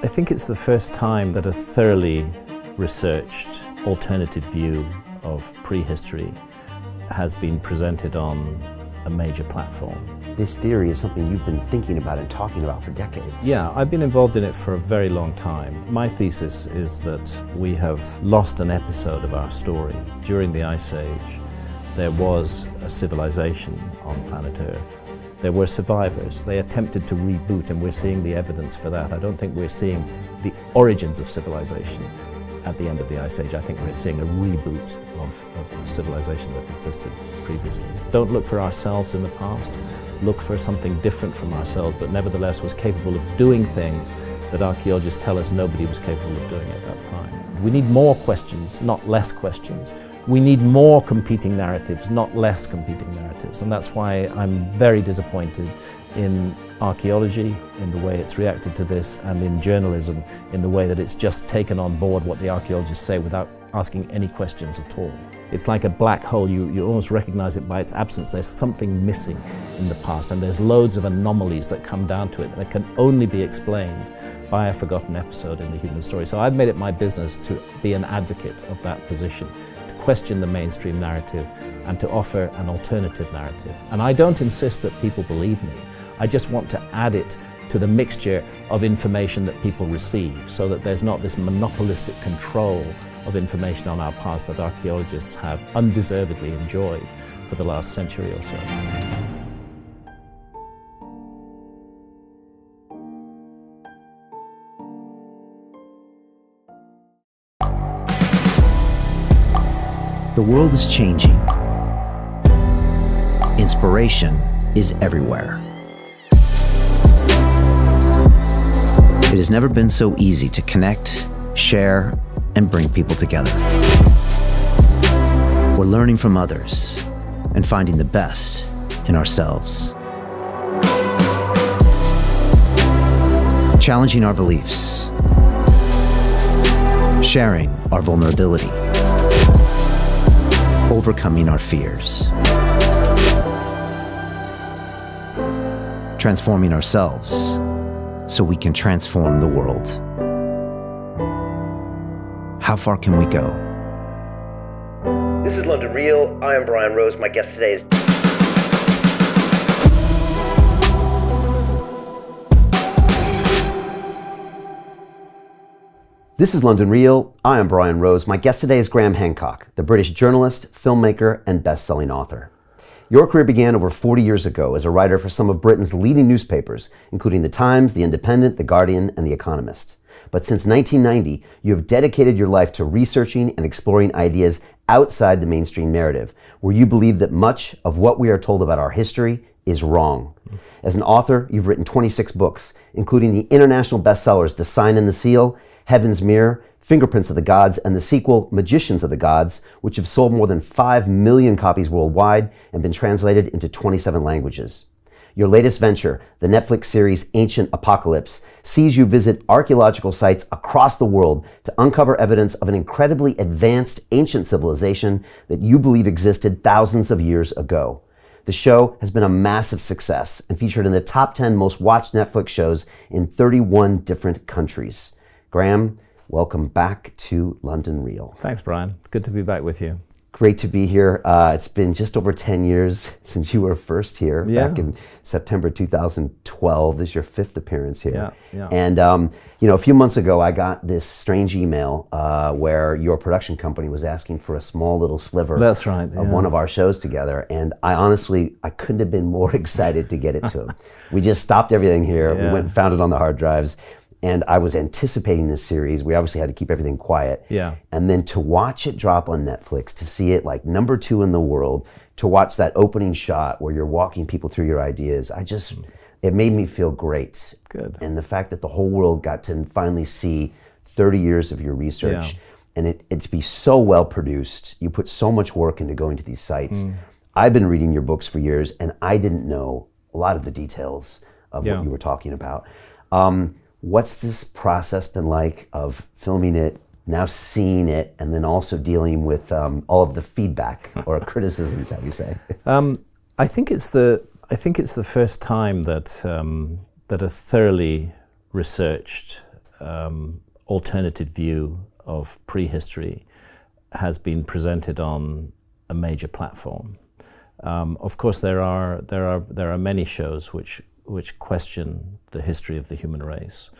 I think it's the first time that a thoroughly researched alternative view of prehistory has been presented on a major platform. This theory is something you've been thinking about and talking about for decades. Yeah, I've been involved in it for a very long time. My thesis is that we have lost an episode of our story. During the Ice Age, there was a civilization on planet Earth. There were survivors. They attempted to reboot, and we're seeing the evidence for that. I don't think we're seeing the origins of civilization at the end of the Ice Age. I think we're seeing a reboot of civilization that existed previously. Don't look for ourselves in the past. Look for something different from ourselves, but nevertheless was capable of doing things that archaeologists tell us nobody was capable of doing at that time. We need more questions, not less questions. We need more competing narratives, not less competing narratives. And that's why I'm very disappointed in archaeology, in the way it's reacted to this, and in journalism, in the way that it's just taken on board what the archaeologists say without asking any questions at all. It's like a black hole. You almost recognize it by its absence. There's something missing in the past, and there's loads of anomalies that come down to it that can only be explained by a forgotten episode in the human story. So I've made it my business to be an advocate of that position, to question the mainstream narrative and to offer an alternative narrative. And I don't insist that people believe me. I just want to add it to the mixture of information that people receive, so that there's not this monopolistic control of information on our past that archaeologists have undeservedly enjoyed for the last century or so. The world is changing. Inspiration is everywhere. It has never been so easy to connect, share, and bring people together. We're learning from others and finding the best in ourselves. Challenging our beliefs. Sharing our vulnerability. Overcoming our fears. Transforming ourselves so we can transform the world. How far can we go? This is London Real. I am Brian Rose. My guest today is... This is London Real. I am Brian Rose. My guest today is Graham Hancock, the British journalist, filmmaker, and best-selling author. Your career began over 40 years ago as a writer for some of Britain's leading newspapers, including The Times, The Independent, The Guardian, and The Economist. But since 1990, you have dedicated your life to researching and exploring ideas outside the mainstream narrative, where you believe that much of what we are told about our history is wrong. As an author, you've written 26 books, including the international bestsellers The Sign and the Seal, Heaven's Mirror, Fingerprints of the Gods, and the sequel, Magicians of the Gods, which have sold more than 5 million copies worldwide and been translated into 27 languages. Your latest venture, the Netflix series Ancient Apocalypse, sees you visit archaeological sites across the world to uncover evidence of an incredibly advanced ancient civilization that you believe existed thousands of years ago. The show has been a massive success and featured in the top 10 most watched Netflix shows in 31 different countries. Graham, welcome back to London Real. Thanks, Brian. Good to be back with you. Great to be here. It's been just over 10 years since you were first here, back in September 2012. This is your 5th appearance here. And a few months ago, I got this strange email where your production company was asking for a small little sliver of one of our shows together. And I couldn't have been more excited to get it to them. We just stopped everything here. We went and found it on the hard drives. And I was anticipating this series. We obviously had to keep everything quiet. And then to watch it drop on Netflix, to see it like number 2 in the world, to watch that opening shot where you're walking people through your ideas, it made me feel great. Good. And the fact that the whole world got to finally see 30 years of your research and it to be so well produced, you put so much work into going to these sites. I've been reading your books for years and I didn't know a lot of the details of what you were talking about. What's this process been like of filming it, now seeing it, and then also dealing with all of the feedback or criticism, shall we say? I think it's the first time that that a thoroughly researched alternative view of prehistory has been presented on a major platform. Of course, there are many shows which question the history of the human race,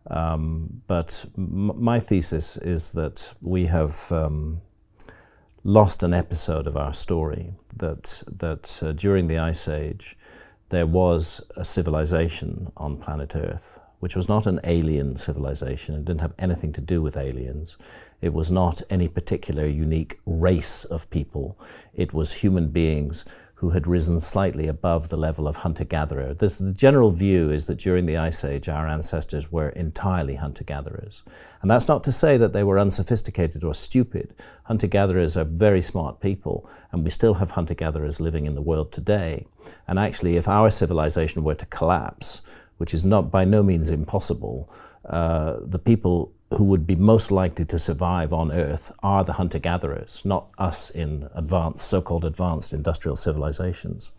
but my thesis is that we have lost an episode of our story. That during the Ice Age, there was a civilization on planet Earth, which was not an alien civilization. It didn't have anything to do with aliens. It was not any particular unique race of people. It was human beings who had risen slightly above the level of hunter-gatherer. The general view is that during the Ice Age, our ancestors were entirely hunter-gatherers. And that's not to say that they were unsophisticated or stupid. Hunter-gatherers are very smart people, and we still have hunter-gatherers living in the world today. And actually, if our civilization were to collapse, which is not by no means impossible, the people who would be most likely to survive on Earth are the hunter-gatherers, not us in so-called advanced industrial civilizations.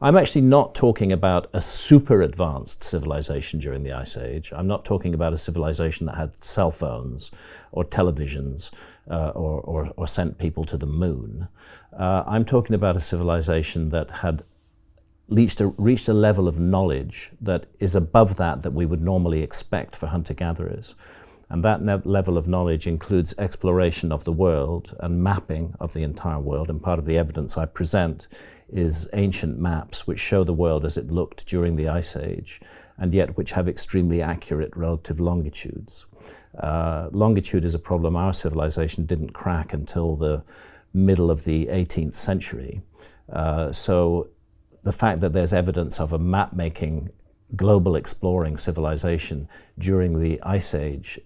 I'm actually not talking about a super advanced civilization during the Ice Age. I'm not talking about a civilization that had cell phones or televisions or sent people to the moon. I'm talking about a civilization that had reached a level of knowledge that is above that we would normally expect for hunter-gatherers. And that level of knowledge includes exploration of the world and mapping of the entire world. And part of the evidence I present is ancient maps which show the world as it looked during the Ice Age, and yet which have extremely accurate relative longitudes. Longitude is a problem our civilization didn't crack until the middle of the 18th century. So the fact that there's evidence of a map-making global exploring civilization during the Ice Age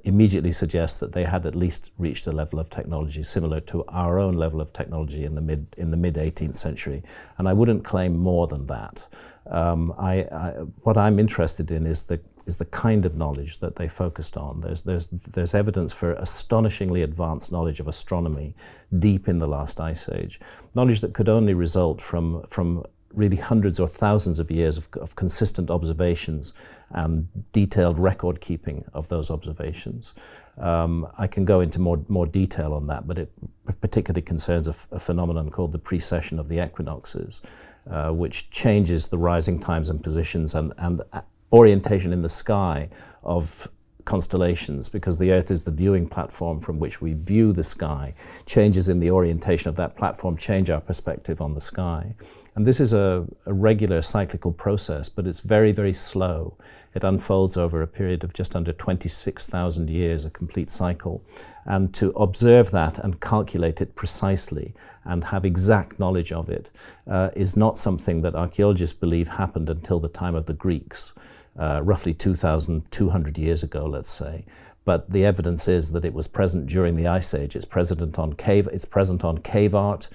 immediately suggests that they had at least reached a level of technology similar to our own level of technology in the mid 18th century, and I wouldn't claim more than that. What I'm interested in is the kind of knowledge that they focused on. There's evidence for astonishingly advanced knowledge of astronomy deep in the last Ice Age, knowledge that could only result from really hundreds or thousands of years of consistent observations and detailed record keeping of those observations. I can go into more detail on that, but it particularly concerns a phenomenon called the precession of the equinoxes, which changes the rising times and positions and orientation in the sky of constellations, because the Earth is the viewing platform from which we view the sky. Changes in the orientation of that platform change our perspective on the sky. And this is a regular cyclical process, but it's very, very slow. It unfolds over a period of just under 26,000 years, a complete cycle. And to observe that and calculate it precisely and have exact knowledge of it is not something that archaeologists believe happened until the time of the Greeks. Roughly 2,200 years ago, let's say. But the evidence is that it was present during the Ice Age. It's present on cave art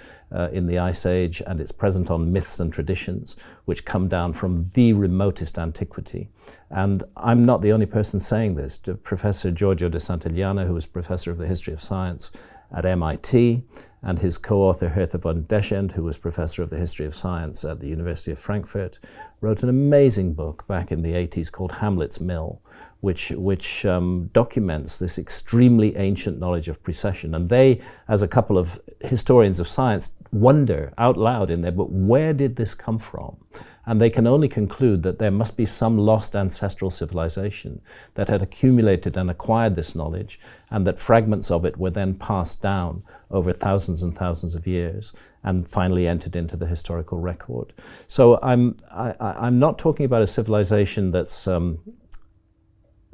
in the Ice Age, and it's present on myths and traditions which come down from the remotest antiquity. And I'm not the only person saying this. Professor Giorgio de Santillana, who was professor of the history of science at MIT, and his co-author Hertha von Deschend, who was professor of the history of science at the University of Frankfurt, wrote an amazing book back in the 80s called Hamlet's Mill, which documents this extremely ancient knowledge of precession. And they, as a couple of historians of science, wonder out loud in their book, where did this come from? And they can only conclude that there must be some lost ancestral civilization that had accumulated and acquired this knowledge, and that fragments of it were then passed down over thousands and thousands of years and finally entered into the historical record. So I'm not talking about a civilization that's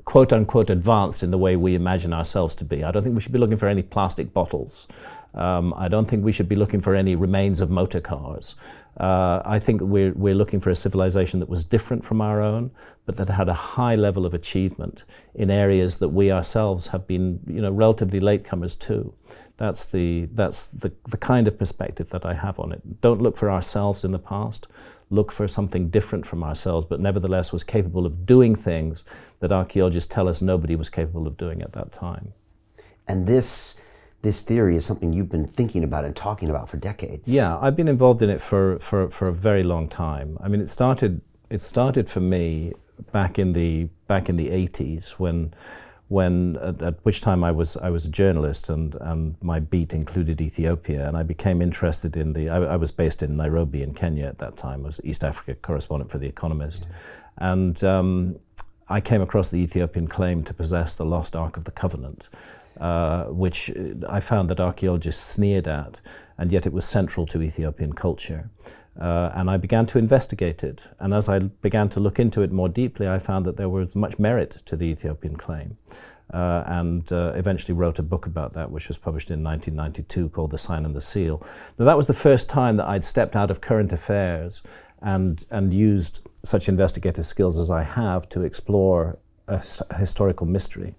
quote-unquote advanced in the way we imagine ourselves to be. I don't think we should be looking for any plastic bottles. I don't think we should be looking for any remains of motor cars. I think we're looking for a civilization that was different from our own, but that had a high level of achievement in areas that we ourselves have been, relatively latecomers to. That's the kind of perspective that I have on it. Don't look for ourselves in the past. Look for something different from ourselves, but nevertheless was capable of doing things that archaeologists tell us nobody was capable of doing at that time. And this theory is something you've been thinking about and talking about for decades. Yeah, I've been involved in it for a very long time. I mean, it started for me back in the 80s, when at which time I was a journalist, and my beat included Ethiopia, and I became interested in I was based in Nairobi in Kenya at that time. I was East Africa correspondent for The Economist, and I came across the Ethiopian claim to possess the lost Ark of the Covenant, which I found that archaeologists sneered at, and yet it was central to Ethiopian culture. And I began to investigate it. And as I began to look into it more deeply, I found that there was much merit to the Ethiopian claim. And eventually wrote a book about that, which was published in 1992, called The Sign and the Seal. Now, that was the first time that I'd stepped out of current affairs and used such investigative skills as I have to explore a historical mystery.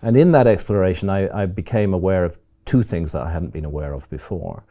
And in that exploration, I became aware of two things that I hadn't been aware of before.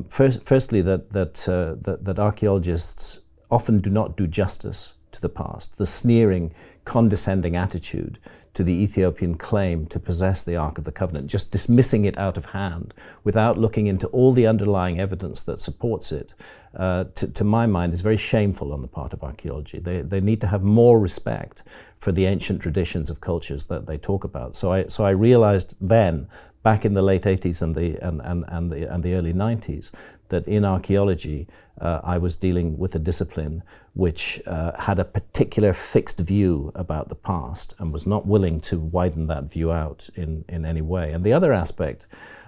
Firstly, that archaeologists often do not do justice to the past. The sneering, condescending attitude to the Ethiopian claim to possess the Ark of the Covenant, just dismissing it out of hand without looking into all the underlying evidence that supports it, to my mind, is very shameful on the part of archaeology. They need to have more respect for the ancient traditions of cultures that they talk about. So I realized then, back in the late 80s and the early 90s, that in archaeology I was dealing with a discipline which had a particular fixed view about the past and was not willing to widen that view out in any way. And the other aspect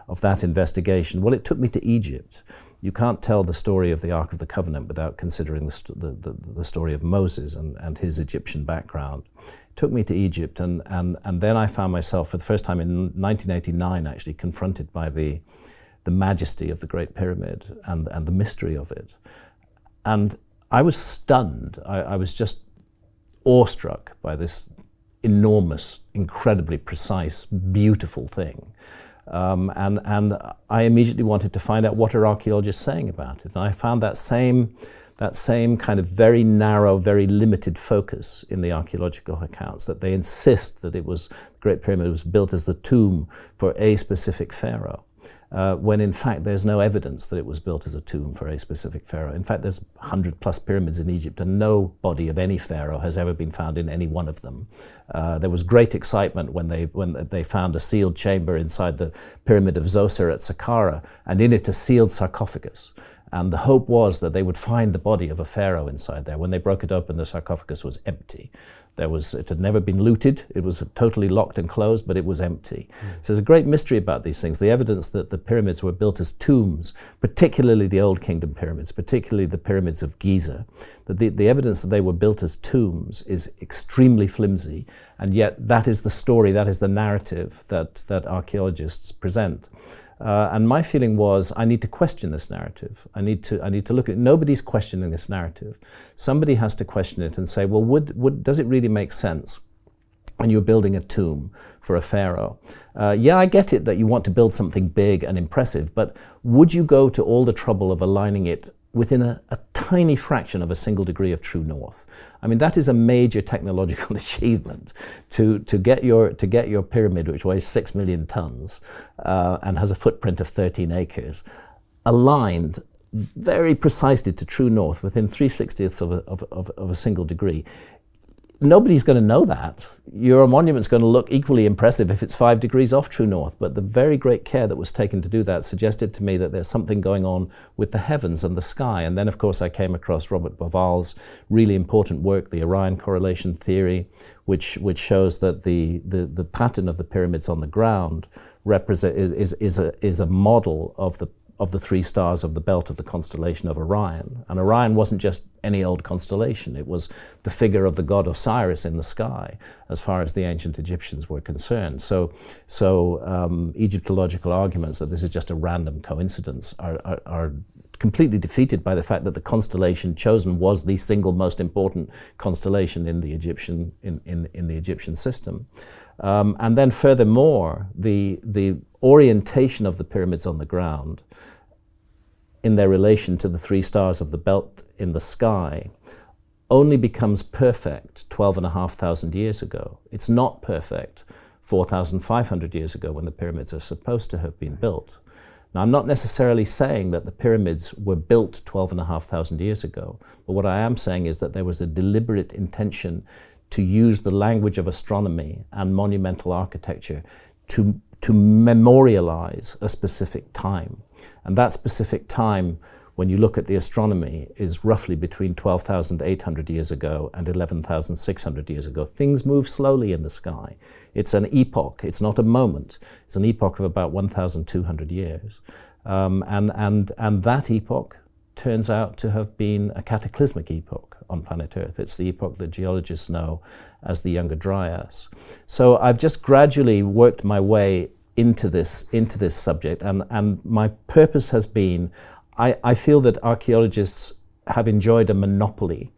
of that investigation, well, it took me to Egypt. You can't tell the story of the Ark of the Covenant without considering the story of Moses and his Egyptian background. It took me to Egypt, and then I found myself for the first time in 1989 actually confronted by the majesty of the Great Pyramid and the mystery of it. And I was stunned. I was just awestruck by this enormous, incredibly precise, beautiful thing. And I immediately wanted to find out what are archaeologists saying about it. And I found that same kind of very narrow, very limited focus in the archaeological accounts, that they insist that the Great Pyramid was built as the tomb for a specific pharaoh. When in fact there's no evidence that it was built as a tomb for a specific pharaoh. In fact, there's 100+ pyramids in Egypt, and no body of any pharaoh has ever been found in any one of them. There was great excitement when they found a sealed chamber inside the pyramid of Zoser at Saqqara, and in it a sealed sarcophagus. And the hope was that they would find the body of a pharaoh inside there. When they broke it open, the sarcophagus was empty. It had never been looted. It was totally locked and closed, but it was empty. So there's a great mystery about these things. The evidence that the pyramids were built as tombs, particularly the Old Kingdom pyramids, particularly the pyramids of Giza, that the evidence that they were built as tombs is extremely flimsy, and yet that is the story, that is the narrative that archaeologists present. And my feeling was, I need to question this narrative. I need to look at it. Nobody's questioning this narrative. Somebody has to question it and say, well, does it really make sense when you're building a tomb for a pharaoh? Yeah, I get it that you want to build something big and impressive, but would you go to all the trouble of aligning it within a tiny fraction of a single degree of true north? I mean, that is a major technological achievement to get your pyramid, which weighs 6 million tons and has a footprint of 13 acres, aligned very precisely to true north within 3/60ths of a single degree. Nobody's going to know that. Your monument's going to look equally impressive if it's 5 degrees off true north, but the very great care that was taken to do that suggested to me that there's something going on with the heavens and the sky. And then, of course, I came across Robert Bauval's really important work, the Orion correlation theory, which shows that the pattern of the pyramids on the ground is a model of the 3 stars of the belt of the constellation of Orion. And Orion wasn't just any old constellation. It was the figure of the god Osiris in the sky, as far as the ancient Egyptians were concerned. So Egyptological arguments that this is just a random coincidence are completely defeated by the fact that the constellation chosen was the single most important constellation in the Egyptian system. And then furthermore, the orientation of the pyramids on the ground in their relation to the 3 stars of the belt in the sky only becomes perfect 12,500 years ago. It's not perfect 4,500 years ago when the pyramids are supposed to have been built. Now, I'm not necessarily saying that the pyramids were built 12,500 years ago, but what I am saying is that there was a deliberate intention to use the language of astronomy and monumental architecture to memorialize a specific time. And that specific time, when you look at the astronomy, is roughly between 12,800 years ago and 11,600 years ago. Things move slowly in the sky. It's an epoch, it's not a moment. It's an epoch of about 1,200 years. And that epoch turns out to have been a cataclysmic epoch on planet Earth. It's the epoch that geologists know as the Younger Dryas. So I've just gradually worked my way into this subject, and my purpose has been, I feel that archaeologists have enjoyed a monopoly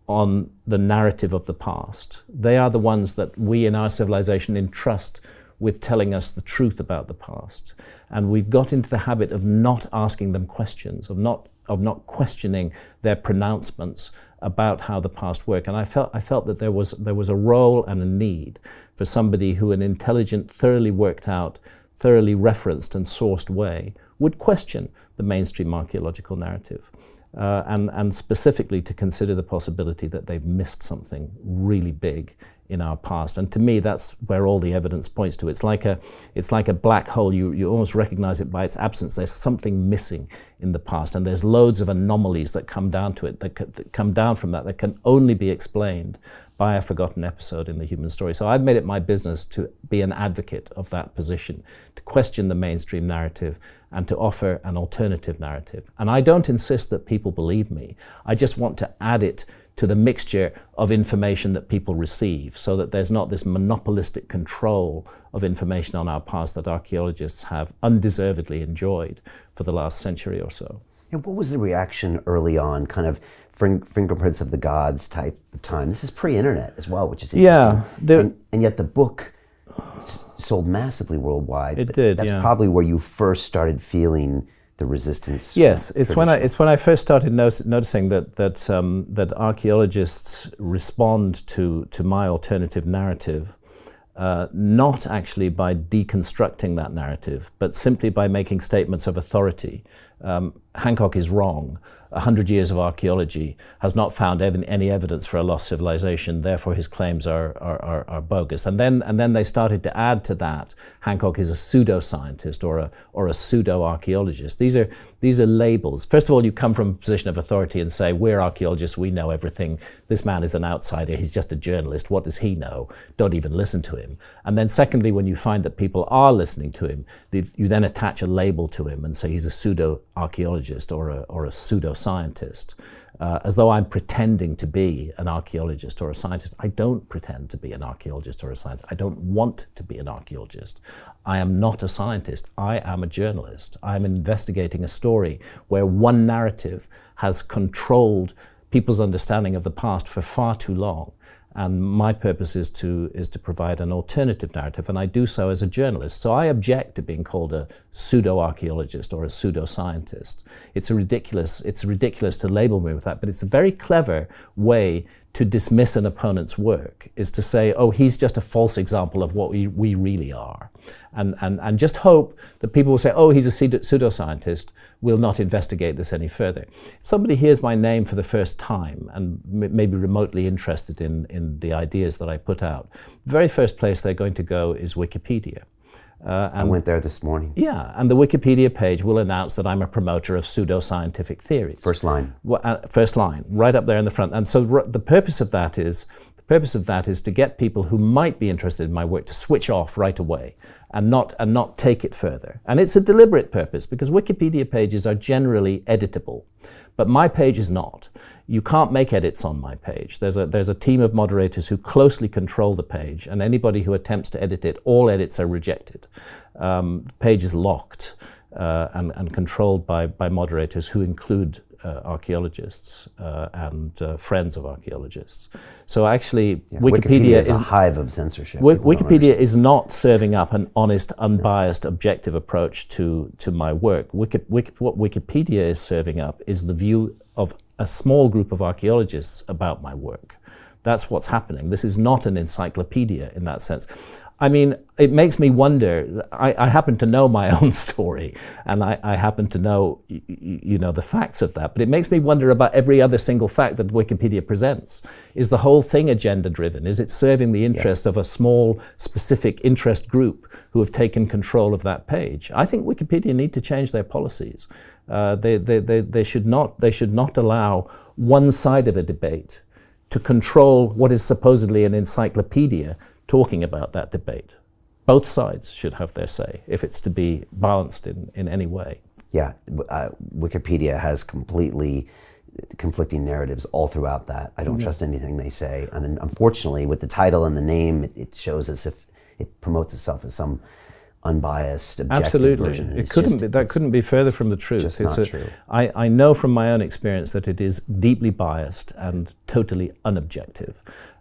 on the narrative of the past. They are the ones that we in our civilization entrust with telling us the truth about the past. And we've got into the habit of not asking them questions, of not questioning their pronouncements about how the past worked. And I felt that there was a role and a need for somebody who, in an intelligent, thoroughly worked out, thoroughly referenced and sourced way, would question the mainstream archaeological narrative, and specifically to consider the possibility that they've missed something really big in our past. And to me, that's where all the evidence points to. It's like a black hole. You almost recognize it by its absence. There's something missing in the past, and there's loads of anomalies that come down to it, that come down from that can only be explained by a forgotten episode in the human story. So I've made it my business to be an advocate of that position, to question the mainstream narrative and to offer an alternative narrative. And I don't insist that people believe me. I just want to add it to the mixture of information that people receive, so that there's not this monopolistic control of information on our past that archaeologists have undeservedly enjoyed for the last century or so. And what was the reaction early on, kind of fingerprints of the gods type of time? This is pre-internet as well, which is interesting. Yeah, and yet the book sold massively worldwide. It did. That's probably where you first started feeling the resistance. Yes, it's when I first started noticing that archaeologists respond to my alternative narrative, not actually by deconstructing that narrative, but simply by making statements of authority. Hancock is wrong. 100 years of archaeology has not found any evidence for a lost civilization, therefore his claims are bogus. And then they started to add to that, Hancock is a pseudoscientist or a pseudo-archaeologist. These are labels. First of all, you come from a position of authority and say, we're archaeologists, we know everything. This man is an outsider, he's just a journalist, what does he know? Don't even listen to him. And then secondly, when you find that people are listening to him, you then attach a label to him and say he's a pseudo-archaeologist or a pseudo-scientist, as though I'm pretending to be an archaeologist or a scientist. I don't pretend to be an archaeologist or a scientist. I don't want to be an archaeologist. I am not a scientist. I am a journalist. I'm investigating a story where one narrative has controlled people's understanding of the past for far too long. And my purpose is to provide an alternative narrative, and I do so as a journalist. So I object to being called a pseudo-archaeologist or a pseudo-scientist. It's ridiculous to label me with that, but it's a very clever way to dismiss an opponent's work, is to say, oh, he's just a false example of what we really are. And just hope that people will say, oh, he's a pseudoscientist, we'll not investigate this any further. If somebody hears my name for the first time and maybe remotely interested in the ideas that I put out, the very first place they're going to go is Wikipedia. I went there this morning. Yeah, and the Wikipedia page will announce that I'm a promoter of pseudoscientific theories. First line. First line, right up there in the front. And so the purpose of that is to get people who might be interested in my work to switch off right away and not take it further. And it's a deliberate purpose, because Wikipedia pages are generally editable, but my page is not. You can't make edits on my page. There's a team of moderators who closely control the page, and anybody who attempts to edit it, all edits are rejected. The page is locked and controlled by moderators who include archaeologists and friends of archaeologists. So actually, Wikipedia is a hive of censorship. Wikipedia is not serving up an honest, unbiased, objective approach to my work. What Wikipedia is serving up is the view of a small group of archaeologists about my work. That's what's happening. This is not an encyclopedia in that sense. I mean, it makes me wonder. I happen to know my own story, and I happen to know, the facts of that. But it makes me wonder about every other single fact that Wikipedia presents. Is the whole thing agenda-driven? Is it serving the interests of a small, specific interest group who have taken control of that page? I think Wikipedia need to change their policies. They should not allow one side of a debate to control what is supposedly an encyclopedia talking about that debate. Both sides should have their say if it's to be balanced in any way. Yeah, Wikipedia has completely conflicting narratives all throughout that. I don't trust anything they say. And unfortunately, with the title and the name, it shows as if it promotes itself as some unbiased, objective version. It couldn't be further from the truth. Just not true. I know from my own experience that it is deeply biased and totally unobjective.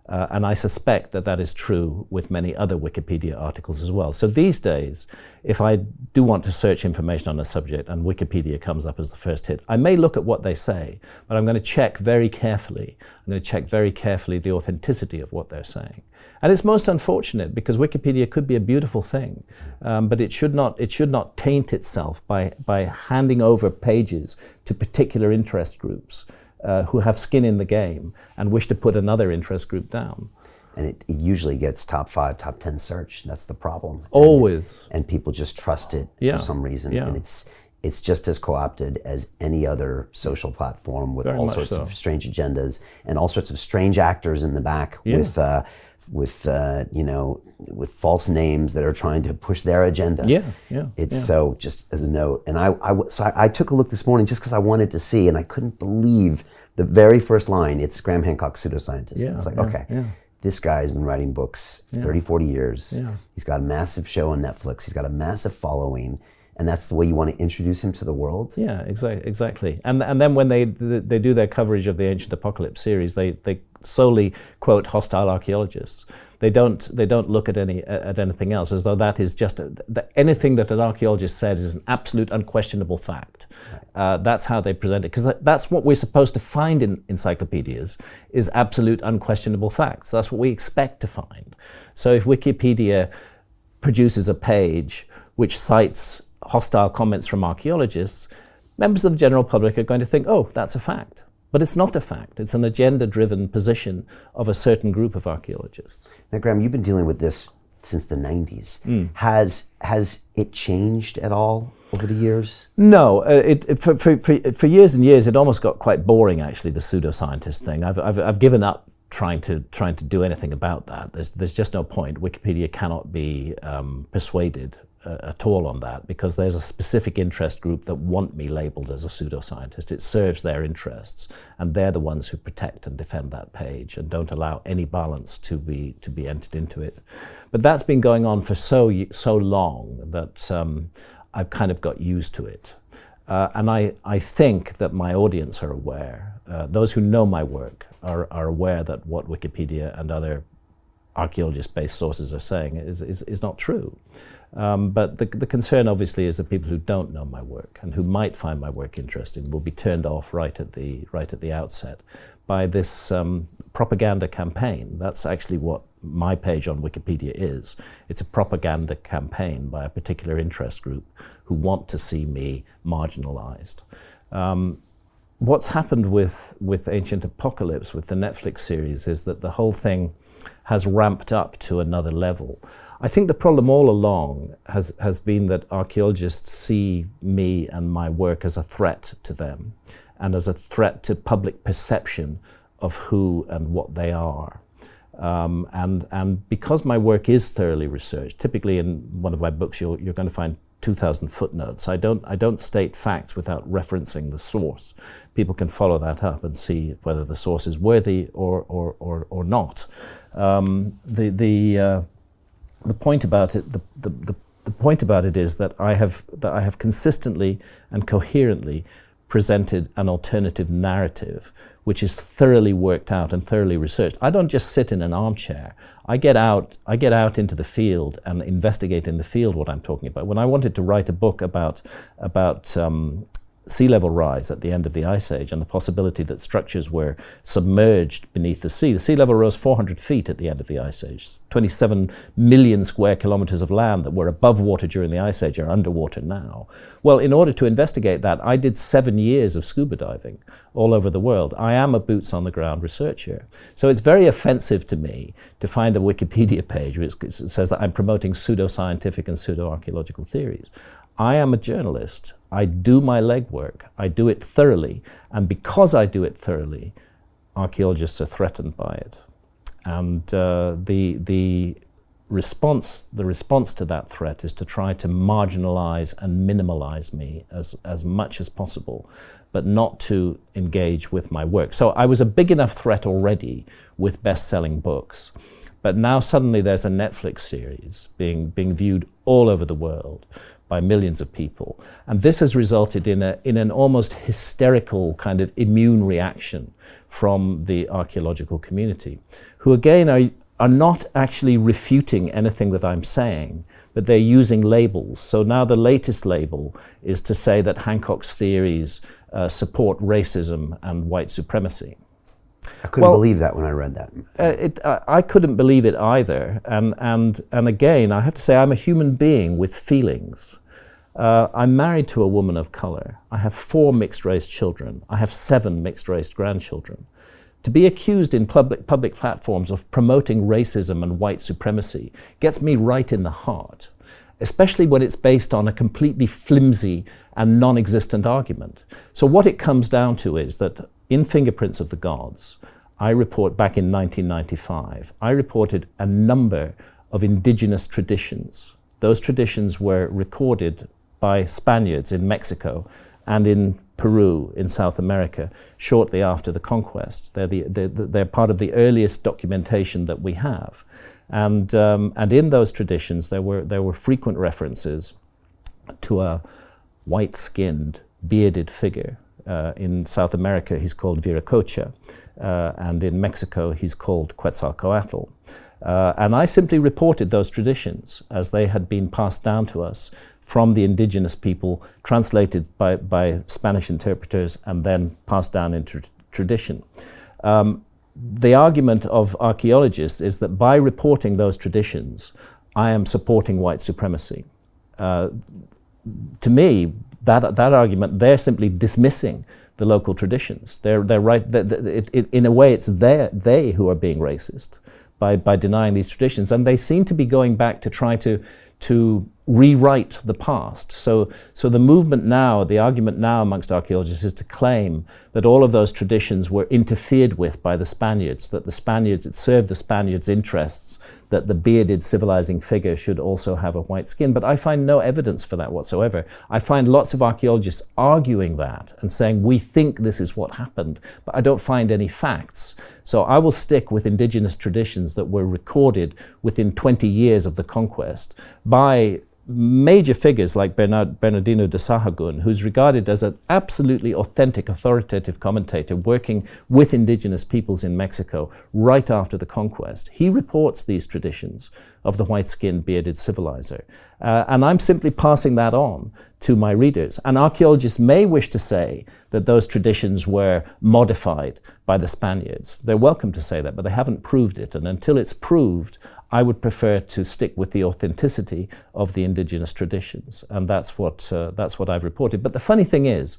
And I suspect that that is true with many other Wikipedia articles as well. So these days, if I do want to search information on a subject and Wikipedia comes up as the first hit, I may look at what they say, but I'm going to check very carefully. I'm going to check very carefully the authenticity of what they're saying. And it's most unfortunate because Wikipedia could be a beautiful thing, but it should not taint itself by handing over pages to particular interest groups who have skin in the game and wish to put another interest group down. And it usually gets top 5, top 10 search. That's the problem. Always. And people just trust it for some reason. Yeah. And it's just as co-opted as any other social platform with Very all much sorts so. of strange agendas and all sorts of strange actors in the back with false names that are trying to push their agenda. So just as a note, and I took a look this morning just because I wanted to see, and I couldn't believe the very first line. It's Graham Hancock, pseudoscientist. It's like, this guy's been writing books 30, 40 years. He's got a massive show on Netflix. He's got a massive following. And that's the way you want to introduce him to the world? Yeah, exactly. And then when they do their coverage of the Ancient Apocalypse series, they solely quote hostile archaeologists. They don't look at anything else, as though that is just anything that an archaeologist said is an absolute unquestionable fact. That's how they present it, because that's what we're supposed to find in encyclopedias, is absolute unquestionable facts. That's what we expect to find. So if Wikipedia produces a page which cites hostile comments from archaeologists, members of the general public are going to think, oh, that's a fact. But it's not a fact. It's an agenda-driven position of a certain group of archaeologists. Now, Graham, you've been dealing with this since the 90s. Has it changed at all over the years? No. For years and years, it almost got quite boring, actually, the pseudoscientist thing. I've given up trying to do anything about that. There's just no point. Wikipedia cannot be persuaded at all on that, because there's a specific interest group that want me labeled as a pseudoscientist. It serves their interests, and they're the ones who protect and defend that page and don't allow any balance to be entered into it. But that's been going on for so long that I've kind of got used to it. And I think that my audience are aware. Those who know my work are aware that what Wikipedia and other archaeologist-based sources are saying is not true. But the concern obviously is that people who don't know my work and who might find my work interesting will be turned off right at the outset by this propaganda campaign. That's actually what my page on Wikipedia is. It's a propaganda campaign by a particular interest group who want to see me marginalized. What's happened with Ancient Apocalypse, with the Netflix series, is that the whole thing has ramped up to another level. I think the problem all along has been that archaeologists see me and my work as a threat to them and as a threat to public perception of who and what they are. And because my work is thoroughly researched, typically in one of my books you're going to find 2,000 footnotes. I don't state facts without referencing the source. People can follow that up and see whether the source is worthy or not. The point about it, the point about it is that I have consistently and coherently presented an alternative narrative which is thoroughly worked out and thoroughly researched. I don't just sit in an armchair. I get out into the field and investigate in the field what I'm talking about. When I wanted to write a book about sea level rise at the end of the Ice Age and the possibility that structures were submerged beneath the sea. The sea level rose 400 feet at the end of the Ice Age. 27 million square kilometers of land that were above water during the Ice Age are underwater now. Well, in order to investigate that, I did 7 years of scuba diving all over the world. I am a boots on the ground researcher. So it's very offensive to me to find a Wikipedia page which says that I'm promoting pseudoscientific and pseudo-archaeological theories. I am a journalist. I do my legwork. I do it thoroughly. And because I do it thoroughly, archaeologists are threatened by it. And the response to that threat is to try to marginalize and minimalize me as much as possible, but not to engage with my work. So I was a big enough threat already with best-selling books. But now suddenly there's a Netflix series being viewed all over the world by millions of people. And this has resulted in an almost hysterical kind of immune reaction from the archaeological community, who again are not actually refuting anything that I'm saying, but they're using labels. So now the latest label is to say that Hancock's theories support racism and white supremacy. I couldn't believe that when I read that. I couldn't believe it either. And again, I have to say, I'm a human being with feelings. I'm married to a woman of color. I have 4 mixed-race children. I have 7 mixed-race grandchildren. To be accused in public platforms of promoting racism and white supremacy gets me right in the heart, especially when it's based on a completely flimsy and non-existent argument. So what it comes down to is that in Fingerprints of the Gods, I report back in 1995, I reported a number of indigenous traditions. Those traditions were recorded by Spaniards in Mexico and in Peru in South America shortly after the conquest. They're part of the earliest documentation that we have. And in those traditions, there were frequent references to a white-skinned, bearded figure. In South America, he's called Viracocha, and in Mexico, he's called Quetzalcoatl. And I simply reported those traditions as they had been passed down to us from the indigenous people, translated by Spanish interpreters, and then passed down into tradition. The argument of archaeologists is that by reporting those traditions, I am supporting white supremacy. To me, that argument, they're simply dismissing the local traditions. They're right. In a way, it's they who are being racist by denying these traditions, and they seem to be going back to try to rewrite the past. So the movement now, the argument now amongst archaeologists is to claim that all of those traditions were interfered with by the Spaniards, that it served the Spaniards' interests, that the bearded civilizing figure should also have a white skin. But I find no evidence for that whatsoever. I find lots of archaeologists arguing that and saying, we think this is what happened, but I don't find any facts. So I will stick with indigenous traditions that were recorded within 20 years of the conquest by major figures like Bernardino de Sahagún, who's regarded as an absolutely authentic, authoritative commentator working with indigenous peoples in Mexico right after the conquest. He reports these traditions of the white-skinned, bearded civilizer. And I'm simply passing that on to my readers. And archaeologists may wish to say that those traditions were modified by the Spaniards. They're welcome to say that, but they haven't proved it. And until it's proved, I would prefer to stick with the authenticity of the indigenous traditions, and that's what I've reported. But the funny thing is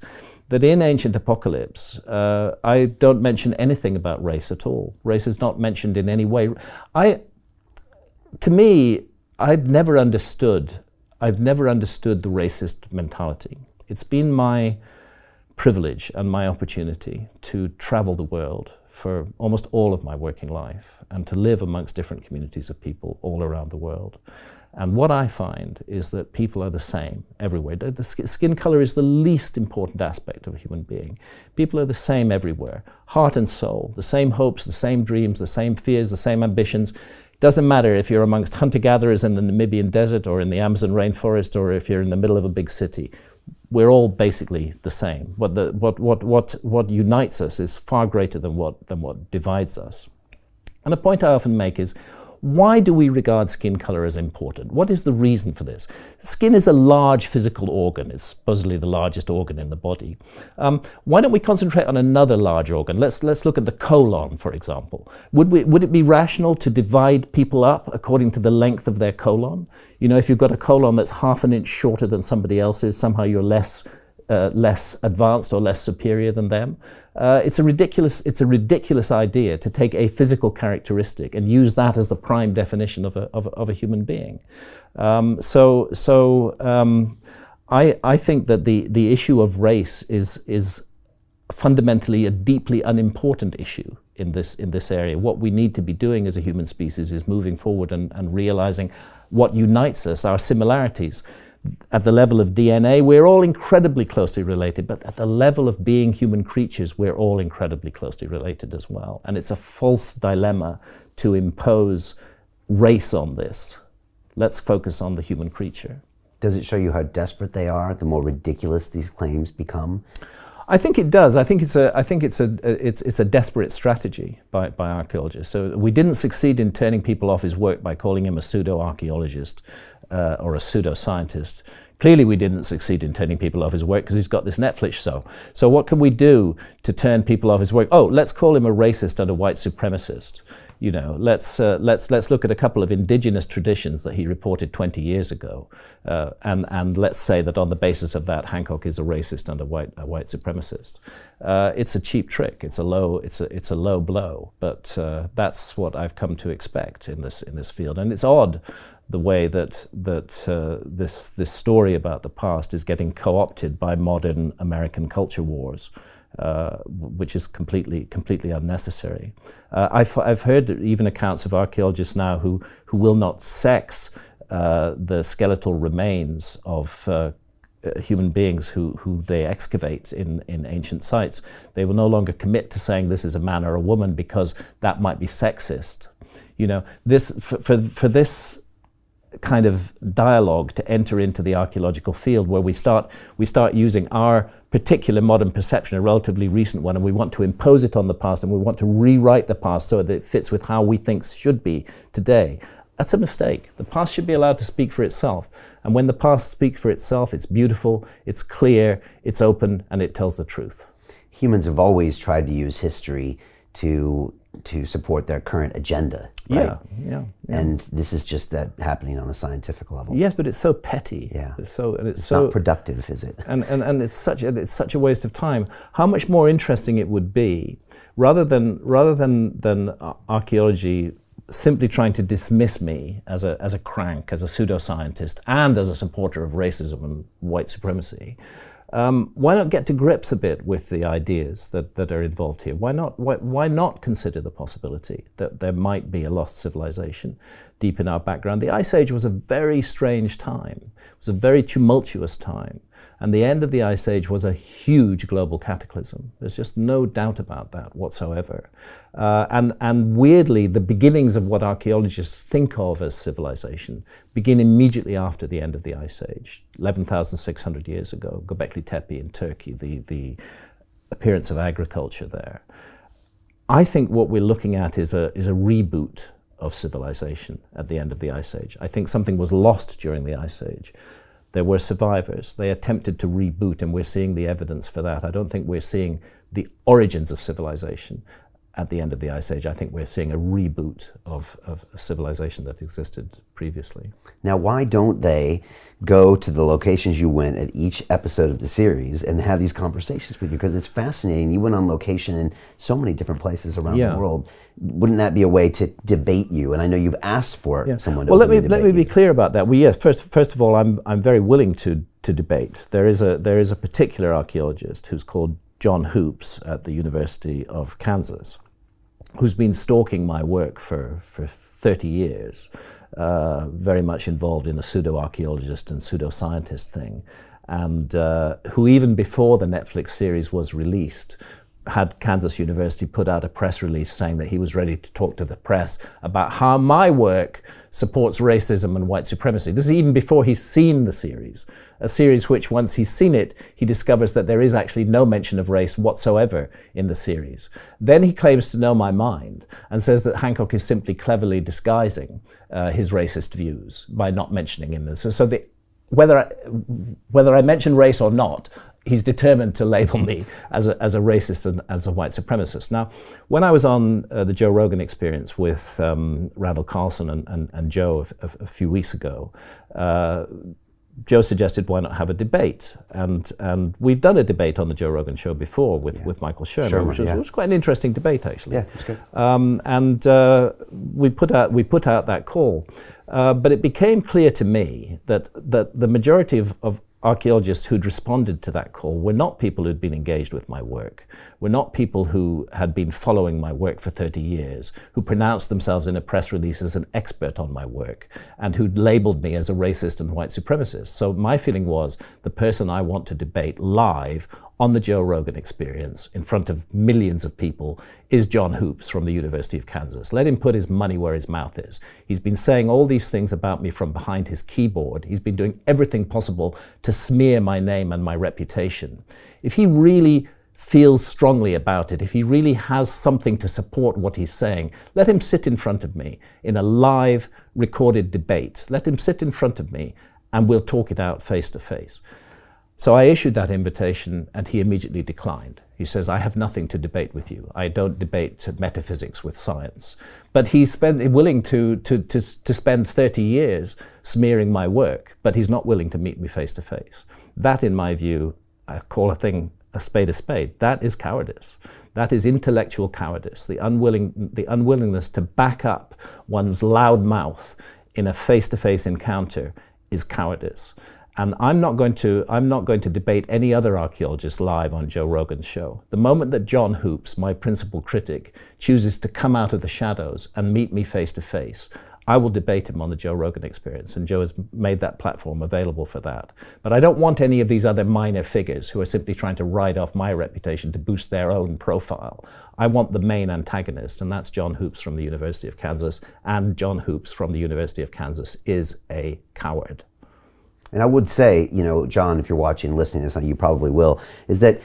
that in Ancient Apocalypse, I don't mention anything about race at all. Race is not mentioned in any way. To me, I've never understood the racist mentality. It's been my privilege and my opportunity to travel the world for almost all of my working life and to live amongst different communities of people all around the world. And what I find is that people are the same everywhere. The skin color is the least important aspect of a human being. People are the same everywhere, heart and soul, the same hopes, the same dreams, the same fears, the same ambitions. Doesn't matter if you're amongst hunter-gatherers in the Namibian desert or in the Amazon rainforest or if you're in the middle of a big city. We're all basically the same. What unites us is far greater than what divides us. And a point I often make is, why do we regard skin color as important? What is the reason for this? Skin is a large physical organ. It's supposedly the largest organ in the body. Why don't we concentrate on another large organ? Let's look at the colon, for example. Would it be rational to divide people up according to the length of their colon? You know, if you've got a colon that's half an inch shorter than somebody else's, somehow you're less advanced or less superior than them. It's a ridiculous idea to take a physical characteristic and use that as the prime definition of a human being. I think that the issue of race is fundamentally a deeply unimportant issue in this area. What we need to be doing as a human species is moving forward and realizing what unites us, our similarities. At the level of DNA, we're all incredibly closely related, but at the level of being human creatures, we're all incredibly closely related as well. And it's a false dilemma to impose race on this. Let's focus on the human creature. Does it show you how desperate they are, the more ridiculous these claims become? I think it does. I think it's a desperate strategy by archaeologists. So we didn't succeed in turning people off his work by calling him a pseudo-archaeologist or a pseudo-scientist. Clearly we didn't succeed in turning people off his work because he's got this Netflix show. So what can we do to turn people off his work? Oh, let's call him a racist and a white supremacist. You know, let's look at a couple of indigenous traditions that he reported 20 years ago, and let's say that on the basis of that, Hancock is a racist and a white supremacist. It's a cheap trick. It's a low blow, but that's what I've come to expect in this field. And it's odd the way that this story about the past is getting co-opted by modern American culture wars. Which is completely unnecessary. I've heard even accounts of archaeologists now who will not sex the skeletal remains of human beings who they excavate in ancient sites. They will no longer commit to saying this is a man or a woman because that might be sexist. You know, this for this kind of dialogue to enter into the archaeological field where we start using our particular modern perception, a relatively recent one, and we want to impose it on the past and we want to rewrite the past so that it fits with how we think should be today. That's a mistake. The past should be allowed to speak for itself. And when the past speaks for itself, it's beautiful, it's clear, it's open, and it tells the truth. Humans have always tried to use history to support their current agenda, right? Yeah. And this is just that happening on a scientific level. Yes, but it's so petty. Yeah. It's not productive, is it? And it's such a waste of time. How much more interesting it would be, rather than archaeology simply trying to dismiss me as a crank, as a pseudoscientist, and as a supporter of racism and white supremacy. Why not get to grips a bit with the ideas that are involved here? Why not consider the possibility that there might be a lost civilization deep in our background? The Ice Age was a very strange time. It was a very tumultuous time. And the end of the Ice Age was a huge global cataclysm. There's just no doubt about that whatsoever. And weirdly, the beginnings of what archaeologists think of as civilization begin immediately after the end of the Ice Age, 11,600 years ago, Göbekli Tepe in Turkey, the appearance of agriculture there. I think what we're looking at is a reboot of civilization at the end of the Ice Age. I think something was lost during the Ice Age. There were survivors. They attempted to reboot, and we're seeing the evidence for that. I don't think we're seeing the origins of civilization at the end of the Ice Age. I think we're seeing a reboot of a civilization that existed previously. Now, why don't they go to the locations you went at each episode of the series and have these conversations with you? Because it's fascinating. You went on location in so many different places around the world. Wouldn't that be a way to debate you? And I know you've asked for someone to debate you. Let me be clear about that. Well, yes, first of all, I'm very willing to debate. There is a particular archaeologist who's called John Hoops at the University of Kansas, who's been stalking my work for 30 years, very much involved in the pseudo-archaeologist and pseudo-scientist thing, and who even before the Netflix series was released, had Kansas University put out a press release saying that he was ready to talk to the press about how my work supports racism and white supremacy. This is even before he's seen the series, a series which, once he's seen it, he discovers that there is actually no mention of race whatsoever in the series. Then he claims to know my mind and says that Hancock is simply cleverly disguising his racist views by not mentioning him. So whether I mention race or not, he's determined to label me as a racist and as a white supremacist. Now, when I was on the Joe Rogan Experience with Randall Carlson and Joe a few weeks ago, Joe suggested, why not have a debate? And we've done a debate on the Joe Rogan Show before with Michael Shermer, which was quite an interesting debate, actually. Yeah, it's good. And we put out that call, but it became clear to me that the majority of archaeologists who'd responded to that call were not people who'd been engaged with my work, were not people who had been following my work for 30 years, who pronounced themselves in a press release as an expert on my work, and who'd labeled me as a racist and white supremacist. So my feeling was the person I want to debate live on the Joe Rogan Experience in front of millions of people is John Hoops from the University of Kansas. Let him put his money where his mouth is. He's been saying all these things about me from behind his keyboard. He's been doing everything possible to smear my name and my reputation. If he really feels strongly about it, if he really has something to support what he's saying, let him sit in front of me in a live recorded debate. Let him sit in front of me and we'll talk it out face to face. So I issued that invitation and he immediately declined. He says, I have nothing to debate with you. I don't debate metaphysics with science. But he's willing to spend 30 years smearing my work, but he's not willing to meet me face to face. That, in my view, I call a spade a spade. That is cowardice. That is intellectual cowardice, the unwillingness to back up one's loud mouth in a face-to-face encounter is cowardice. And I'm not going to debate any other archaeologist live on Joe Rogan's show. The moment that John Hoops, my principal critic, chooses to come out of the shadows and meet me face to face, I will debate him on the Joe Rogan Experience, and Joe has made that platform available for that. But I don't want any of these other minor figures who are simply trying to ride off my reputation to boost their own profile. I want the main antagonist, and that's John Hoops from the University of Kansas, and John Hoops from the University of Kansas is a coward. And I would say, John, if you're watching, listening to this, you probably will, is that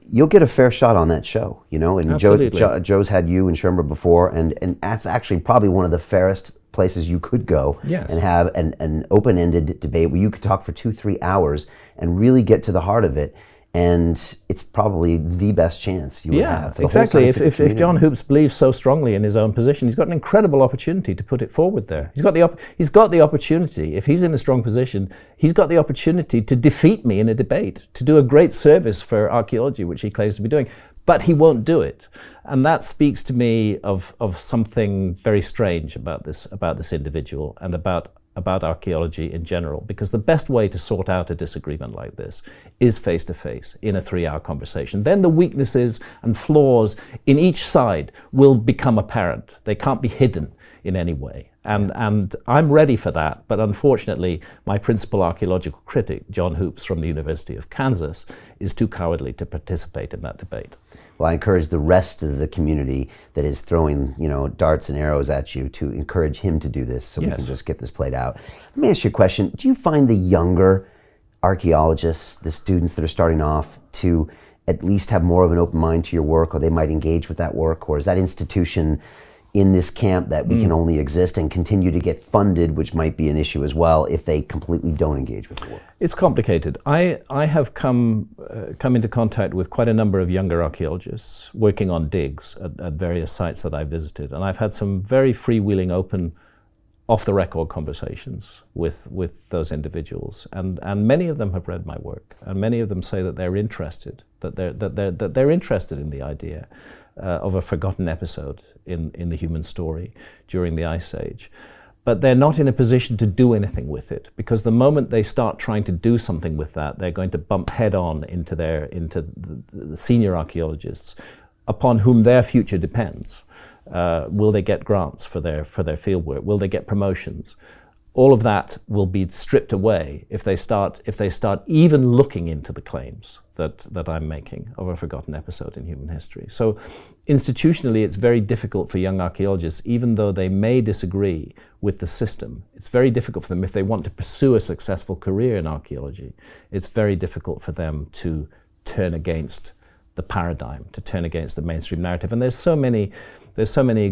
you'll get a fair shot on that show, and Absolutely. Joe's had you and Shermer before, and that's actually probably one of the fairest places you could go. Yes. And have an open-ended debate where you could talk for 2-3 hours and really get to the heart of it. And it's probably the best chance you would have. For the whole exactly. scientific If community. John Hoops believes so strongly in his own position, he's got an incredible opportunity to put it forward there. He's got the opportunity, if he's in a strong position, he's got the opportunity to defeat me in a debate, to do a great service for archaeology, which he claims to be doing. But he won't do it. And that speaks to me of something very strange about this individual and about archaeology in general, because the best way to sort out a disagreement like this is face-to-face in a 3-hour conversation. Then the weaknesses and flaws in each side will become apparent. They can't be hidden in any way. And I'm ready for that, but unfortunately, my principal archaeological critic, John Hoops from the University of Kansas, is too cowardly to participate in that debate. Well, I encourage the rest of the community that is throwing, darts and arrows at you to encourage him to do this so we can just get this played out. Let me ask you a question. Do you find the younger archaeologists, the students that are starting off, to at least have more of an open mind to your work, or they might engage with that work? Or is that institution in this camp that we can only exist and continue to get funded, which might be an issue as well if they completely don't engage with the work? It's complicated. I have come into contact with quite a number of younger archaeologists working on digs at various sites that I've visited, and I've had some very freewheeling, open, off-the-record conversations with those individuals, and many of them have read my work, and many of them say that they're interested, that they're interested in the idea of a forgotten episode in the human story during the Ice Age. But they're not in a position to do anything with it, because the moment they start trying to do something with that, they're going to bump head on into the senior archaeologists upon whom their future depends. Will they get grants for their field work? Will they get promotions? all of that will be stripped away if they start even looking into the claims that I'm making of a forgotten episode in human history. So institutionally, it's very difficult for young archaeologists, even though they may disagree with the system. It's very difficult for them if they want to pursue a successful career in archaeology. It's very difficult for them to turn against the paradigm, to turn against the mainstream narrative. And there's so many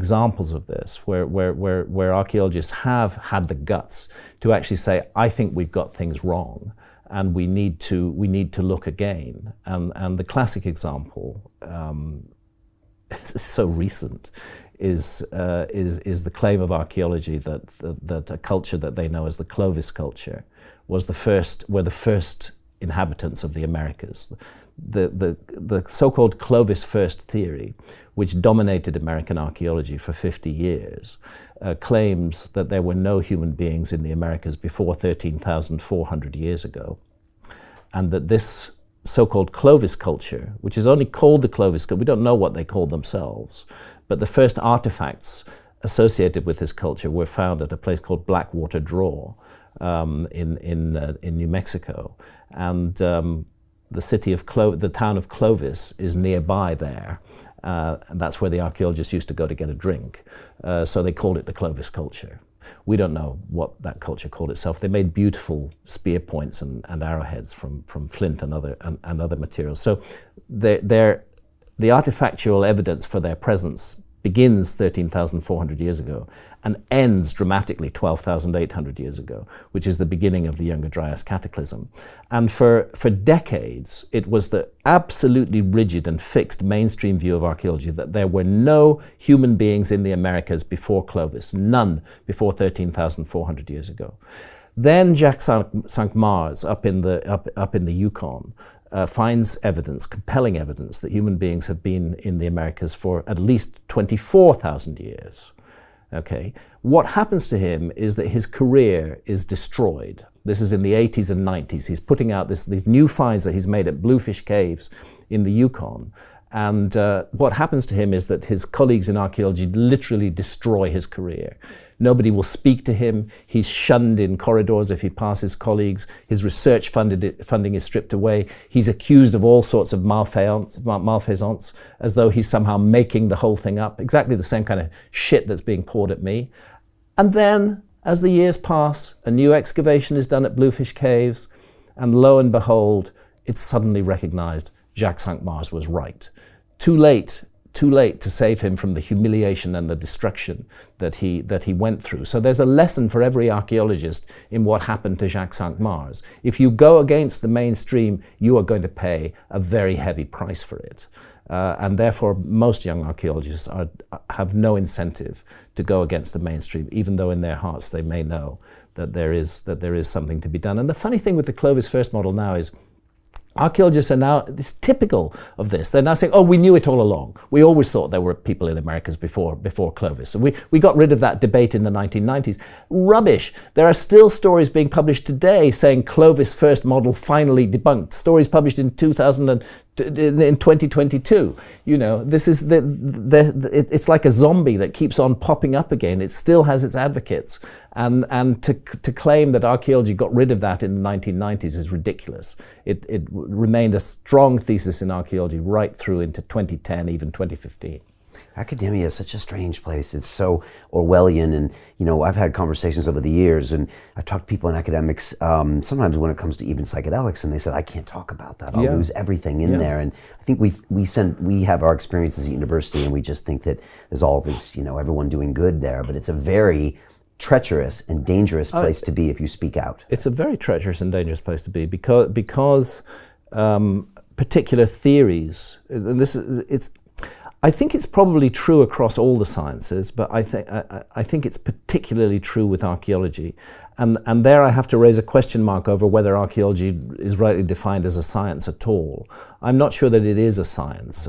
examples of this where archaeologists have had the guts to actually say, I think we've got things wrong and we need to look again. And the classic example, so recent, is the claim of archaeology that a culture that they know as the Clovis culture were the first inhabitants of the Americas. The so-called Clovis first theory, which dominated American archaeology for 50 years, claims that there were no human beings in the Americas before 13,400 years ago, and that this so-called Clovis culture, which is only called the Clovis culture, we don't know what they called themselves, but the first artifacts associated with this culture were found at a place called Blackwater Draw in New Mexico, and the town of Clovis is nearby there, and that's where the archaeologists used to go to get a drink. So they called it the Clovis culture. We don't know what that culture called itself. They made beautiful spear points and arrowheads from flint and other materials. So the artifactual evidence for their presence begins 13,400 years ago and ends dramatically 12,800 years ago, which is the beginning of the Younger Dryas cataclysm. And for decades, it was the absolutely rigid and fixed mainstream view of archaeology that there were no human beings in the Americas before Clovis, none before 13,400 years ago. Then Jacques Cinq-Mars up in the Yukon finds evidence, compelling evidence, that human beings have been in the Americas for at least 24,000 years. Okay, what happens to him is that his career is destroyed. This is in the 80s and 90s. He's putting out these new finds that he's made at Bluefish Caves in the Yukon. And what happens to him is that his colleagues in archaeology literally destroy his career. Nobody will speak to him. He's shunned in corridors if he passes colleagues. His research funding is stripped away. He's accused of all sorts of malfaisance, as though he's somehow making the whole thing up. Exactly the same kind of shit that's being poured at me. And then, as the years pass, a new excavation is done at Bluefish Caves, and lo and behold, it's suddenly recognized Jacques Cinq-Mars was right. Too late to save him from the humiliation and the destruction that he went through. So there's a lesson for every archaeologist in what happened to Jacques Cinq-Mars. If you go against the mainstream, you are going to pay a very heavy price for it. And therefore, most young archaeologists have no incentive to go against the mainstream, even though in their hearts they may know that there is something to be done. And the funny thing with the Clovis first model now is, archaeologists are now, it's typical of this. They're now saying, oh, we knew it all along. We always thought there were people in Americas before Clovis. And we got rid of that debate in the 1990s. Rubbish. There are still stories being published today saying Clovis first model finally debunked. Stories published in 2022. You know, this is it's like a zombie that keeps on popping up again. It still has its advocates. And to claim that archaeology got rid of that in the 1990s is ridiculous. It remained a strong thesis in archaeology right through into 2010, even 2015. Academia is such a strange place. It's so Orwellian, and I've had conversations over the years, and I've talked to people in academics sometimes when it comes to even psychedelics, and they said, I can't talk about that. I'll lose everything in there. And I think we have our experiences at university, and we just think that there's all this, everyone doing good there, but it's a very treacherous and dangerous place to be if you speak out. It's a very treacherous and dangerous place to be because particular theories, and I think it's probably true across all the sciences, but I think it's particularly true with archaeology. And there I have to raise a question mark over whether archaeology is rightly defined as a science at all. I'm not sure that it is a science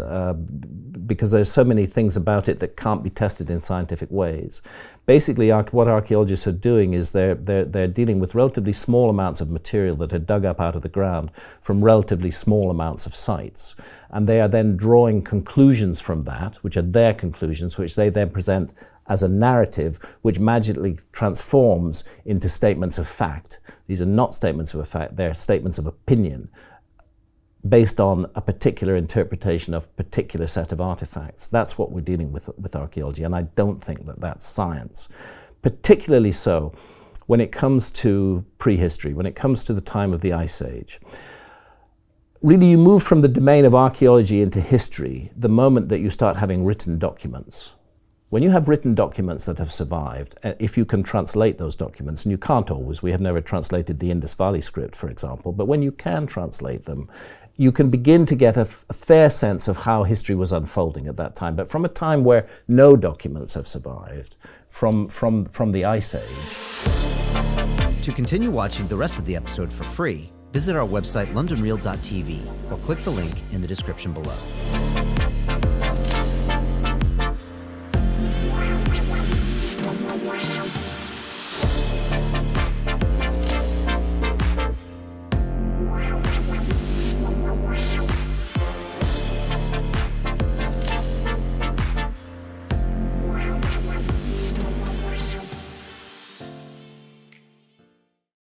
because there's so many things about it that can't be tested in scientific ways. Basically, what archaeologists are doing is they're dealing with relatively small amounts of material that are dug up out of the ground from relatively small amounts of sites. And they are then drawing conclusions from that, which are their conclusions, which they then present as a narrative which magically transforms into statements of fact. These are not statements of fact, they're statements of opinion based on a particular interpretation of a particular set of artifacts. That's what we're dealing with archaeology, and I don't think that that's science. Particularly so when it comes to prehistory, when it comes to the time of the Ice Age. Really, you move from the domain of archaeology into history the moment that you start having written documents. When you have written documents that have survived, if you can translate those documents, and you can't always, we have never translated the Indus Valley script, for example, but when you can translate them, you can begin to get a fair sense of how history was unfolding at that time. But from a time where no documents have survived, from the Ice Age. To continue watching the rest of the episode for free, visit our website londonreal.tv or click the link in the description below.